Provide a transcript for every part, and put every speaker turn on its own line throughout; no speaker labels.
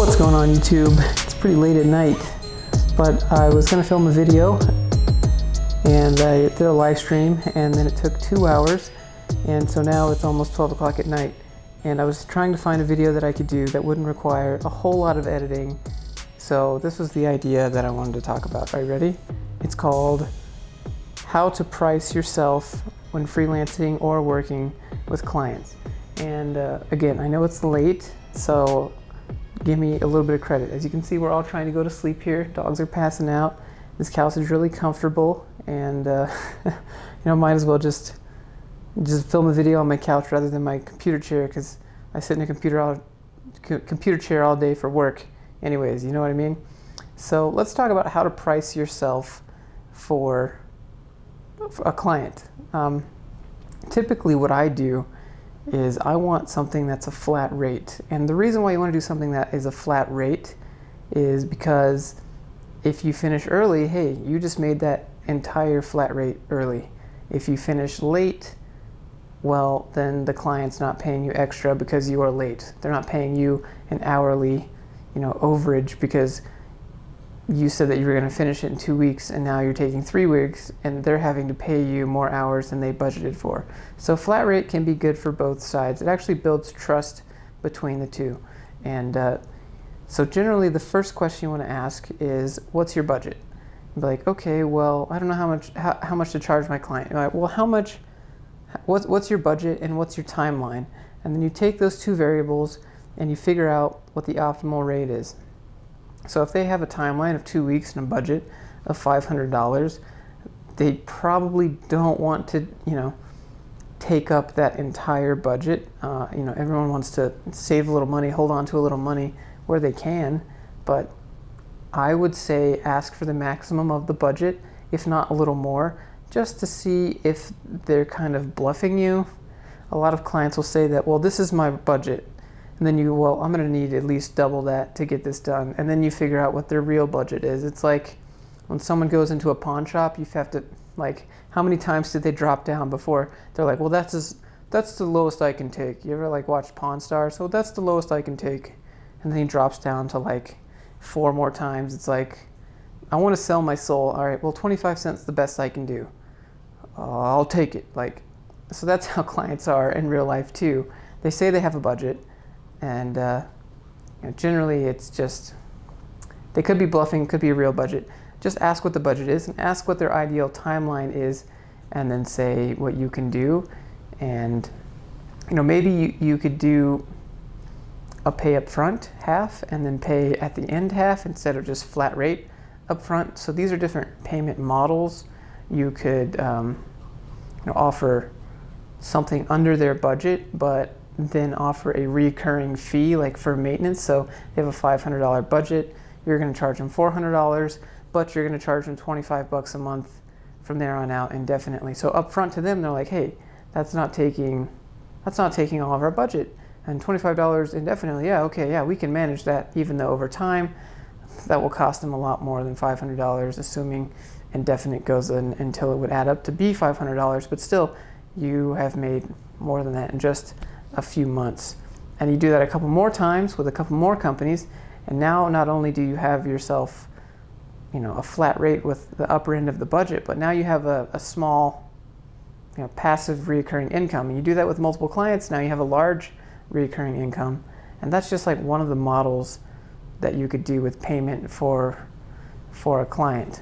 What's going on YouTube? It's pretty late at night, but I was going to film a video and I did a live stream and then it took 2 hours, and so now it's almost 12 o'clock at night, and I was trying to find a video that I could do that wouldn't require a whole lot of editing. So this was the idea that I wanted to talk about. Are you ready? It's called How to Price Yourself When Freelancing or Working with Clients. And again, I know it's late, so give me a little bit of credit. As you can see, we're all trying to go to sleep here. Dogs are passing out. This couch is really comfortable, and might as well just film a video on my couch rather than my computer chair, because I sit in a computer chair all day for work anyways, you know what I mean? So let's talk about how to price yourself for a client. Typically what I do is I want something that's a flat rate. And the reason why you want to do something that is a flat rate is because if you finish early, hey, you just made that entire flat rate early. If you finish late, well, then the client's not paying you extra because you are late. They're not paying you an hourly, overage because you said that you were going to finish it in 2 weeks, and now you're taking 3 weeks, and they're having to pay you more hours than they budgeted for. So flat rate can be good for both sides. It actually builds trust between the two. And so generally the first question you want to ask is, what's your budget? You'd be like, okay, well, I don't know how much to charge my client. You're like, well, what's your budget and what's your timeline? And then you take those two variables and you figure out what the optimal rate is. So if they have a timeline of 2 weeks and a budget of $500, they probably don't want to, take up that entire budget. Everyone wants to save a little money, hold on to a little money where they can, but I would say ask for the maximum of the budget, if not a little more, just to see if they're kind of bluffing you. A lot of clients will say that, well, this is my budget. And then I'm going to need at least double that to get this done. And then you figure out what their real budget is. It's like when someone goes into a pawn shop, you have to, how many times did they drop down before they're like, well, that's the lowest I can take. You ever watch Pawn Stars? So that's the lowest I can take. And then he drops down to 4 more times. It's like, I want to sell my soul. All right, well, 25 cents the best I can do. I'll take it. So that's how clients are in real life too. They say they have a budget. And generally it's just, they could be bluffing, could be a real budget. Just ask what the budget is and ask what their ideal timeline is, and then say what you can do. And maybe you could do a pay up front half and then pay at the end half instead of just flat rate up front. So these are different payment models. You could offer something under their budget, but then offer a recurring fee for maintenance. So they have a $500 budget, you're going to charge them $400, but you're going to charge them $25 a month from there on out indefinitely. So up front to them, they're like, hey, that's not taking all of our budget, and $25 indefinitely, yeah, we can manage that, even though over time that will cost them a lot more than $500, assuming indefinite goes in until it would add up to be $500, but still you have made more than that in just a few months. And you do that a couple more times with a couple more companies, and now not only do you have yourself a flat rate with the upper end of the budget, but now you have a small passive recurring income. And you do that with multiple clients, now you have a large recurring income. And that's just one of the models that you could do with payment for a client.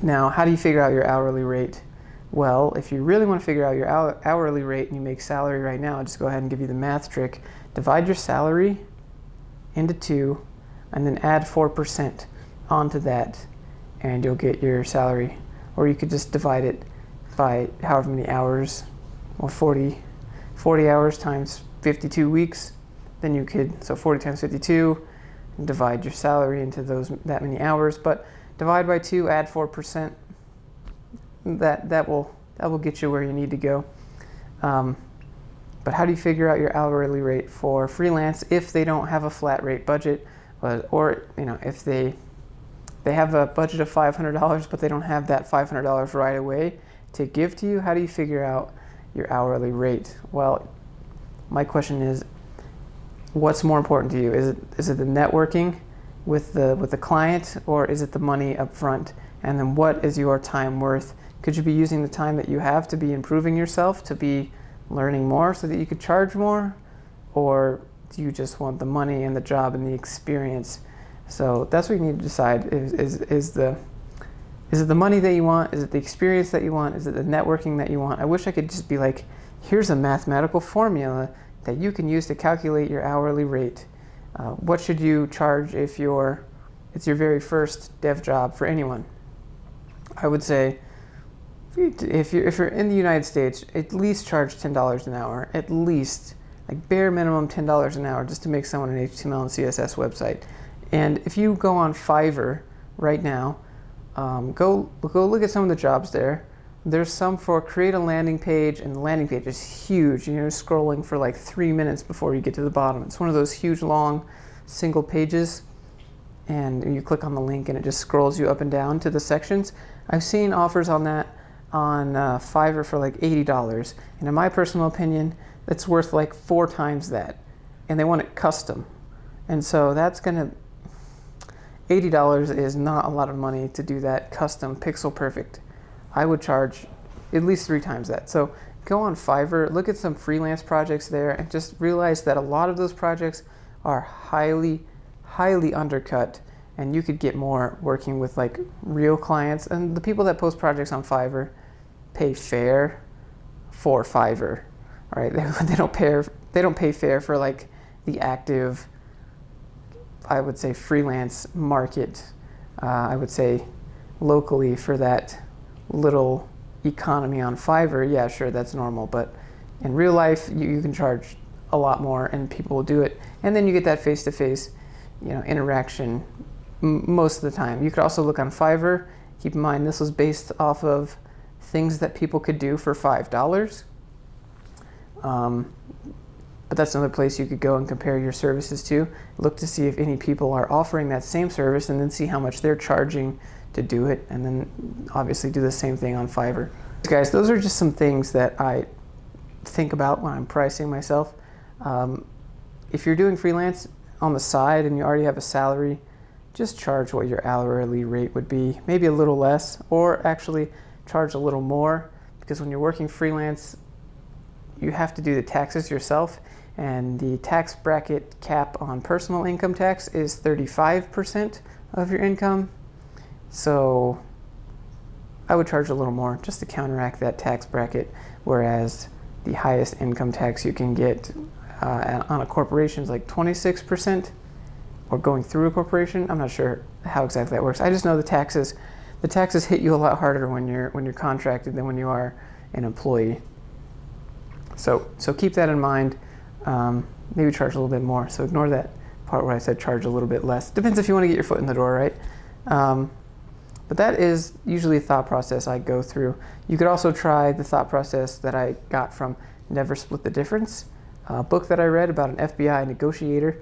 Now, how do you figure out your hourly rate? Well, if you really want to figure out your hourly rate and you make salary right now, I'll just go ahead and give you the math trick. Divide your salary into 2 and then add 4% onto that, and you'll get your salary. Or you could just divide it by however many hours, or 40 hours times 52 weeks. Then you could, so 40 times 52, and divide your salary into that many hours, but divide by 2, add 4%. That will get you where you need to go. But how do you figure out your hourly rate for freelance if they don't have a flat rate budget, or if they have a budget of $500 but they don't have that $500 right away to give to you? How do you figure out your hourly rate? Well, my question is, what's more important to you? Is it the networking with the client, or is it the money up front? And then what is your time worth? Could you be using the time that you have to be improving yourself, to be learning more so that you could charge more? Or do you just want the money and the job and the experience? So that's what you need to decide. Is it the money that you want? Is it the experience that you want? Is it the networking that you want? I wish I could just be like, here's a mathematical formula that you can use to calculate your hourly rate. What should you charge if it's your very first dev job for anyone? I would say, if you're in the United States, at least charge $10 an hour, at least, like bare minimum $10 an hour, just to make someone an HTML and CSS website. And if you go on Fiverr right now, go look at some of the jobs there. There's some for create a landing page, and the landing page is huge. You're scrolling for like 3 minutes before you get to the bottom. It's one of those huge, long, single pages, and you click on the link and it just scrolls you up and down to the sections. I've seen offers on that on Fiverr for like $80, and in my personal opinion, it's worth like 4 times that, and they want it custom. And so that's gonna, $80 is not a lot of money to do that custom, pixel perfect. I would charge at least 3 times that. So go on Fiverr, look at some freelance projects there, and just realize that a lot of those projects are highly, highly undercut, and you could get more working with like real clients. And the people that post projects on Fiverr pay fair for Fiverr. All right, they don't pay fair for like the active, I would say, freelance market. I would say locally for that little economy on Fiverr, yeah, sure, that's normal. But in real life, you can charge a lot more, and people will do it. And then you get that face-to-face, interaction most of the time. You could also look on Fiverr. Keep in mind, this was based off of things that people could do for $5. But that's another place you could go and compare your services to. Look to see if any people are offering that same service, and then see how much they're charging to do it, and then obviously do the same thing on Fiverr. Guys, those are just some things that I think about when I'm pricing myself. If you're doing freelance on the side and you already have a salary, just charge what your hourly rate would be, maybe a little less, or actually charge a little more, because when you're working freelance, you have to do the taxes yourself, and the tax bracket cap on personal income tax is 35% of your income. So I would charge a little more just to counteract that tax bracket, whereas the highest income tax you can get on a corporation is like 26%, or going through a corporation. I'm not sure how exactly that works. I just know the taxes hit you a lot harder when you're contracted than when you are an employee. So keep that in mind. Maybe charge a little bit more. So ignore that part where I said charge a little bit less. Depends if you want to get your foot in the door, right? But that is usually a thought process I go through. You could also try the thought process that I got from Never Split the Difference, a book that I read about an FBI negotiator,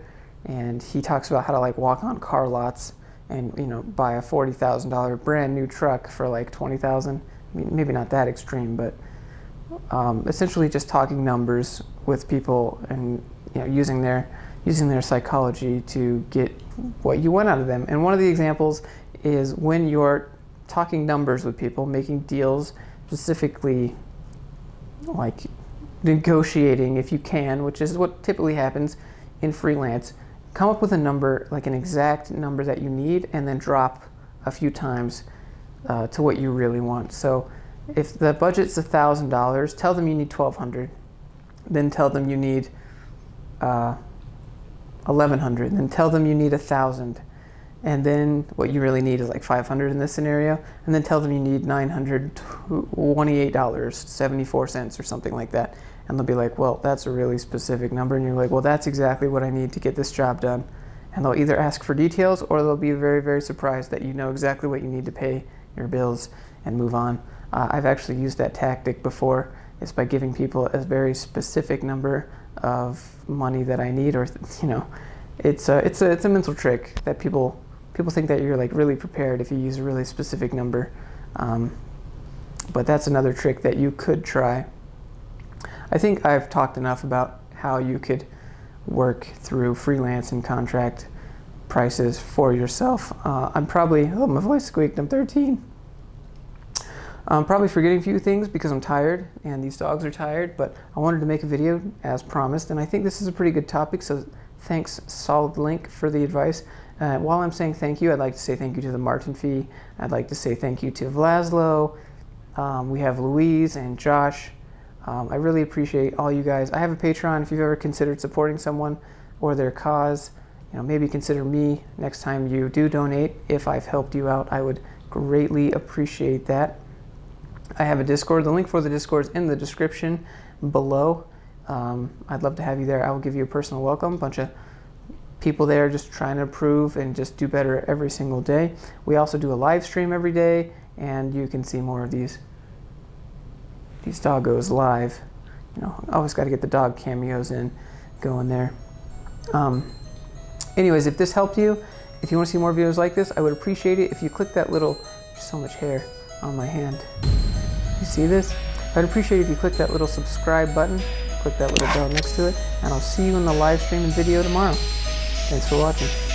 and he talks about how to like walk on car lots and buy a $40,000 brand new truck for like $20,000. I mean, maybe not that extreme, but essentially just talking numbers with people, and using their psychology to get what you want out of them. And one of the examples is when you're talking numbers with people, making deals, specifically like negotiating if you can, which is what typically happens in freelance. Come up with a number, like an exact number that you need, and then drop a few times to what you really want. So if the budget's $1,000, tell them you need $1,200. Then tell them you need $1,100. Then tell them you need $1,000. And then what you really need is like $500 in this scenario. And then tell them you need $928.74 or something like that. And they'll be like, well, that's a really specific number. And you're like, well, that's exactly what I need to get this job done. And they'll either ask for details, or they'll be very, very surprised that you know exactly what you need to pay your bills and move on. I've actually used that tactic before. It's by giving people a very specific number of money that I need, or it's a mental trick that people think that you're like really prepared if you use a really specific number. But that's another trick that you could try. I think I've talked enough about how you could work through freelance and contract prices for yourself. I'm probably, oh, my voice squeaked, I'm 13. I'm probably forgetting a few things because I'm tired and these dogs are tired, but I wanted to make a video as promised, and I think this is a pretty good topic, so thanks Solid Link for the advice. While I'm saying thank you, I'd like to say thank you to the Martin Fee. I'd like to say thank you to Vlaslo. We have Louise and Josh. I really appreciate all you guys. I have a Patreon. If you've ever considered supporting someone or their cause, maybe consider me next time you do donate. If I've helped you out, I would greatly appreciate that. I have a Discord. The link for the Discord is in the description below. I'd love to have you there. I will give you a personal welcome. A bunch of people there just trying to improve and just do better every single day. We also do a live stream every day, and you can see more of these doggos live. Always got to get the dog cameos in going there. Anyways, if this helped you, if you want to see more videos like this, I would appreciate it if you click that little, there's so much hair on my hand. You see this? I'd appreciate it if you click that little subscribe button, click that little bell next to it, and I'll see you in the live stream and video tomorrow. Thanks for watching.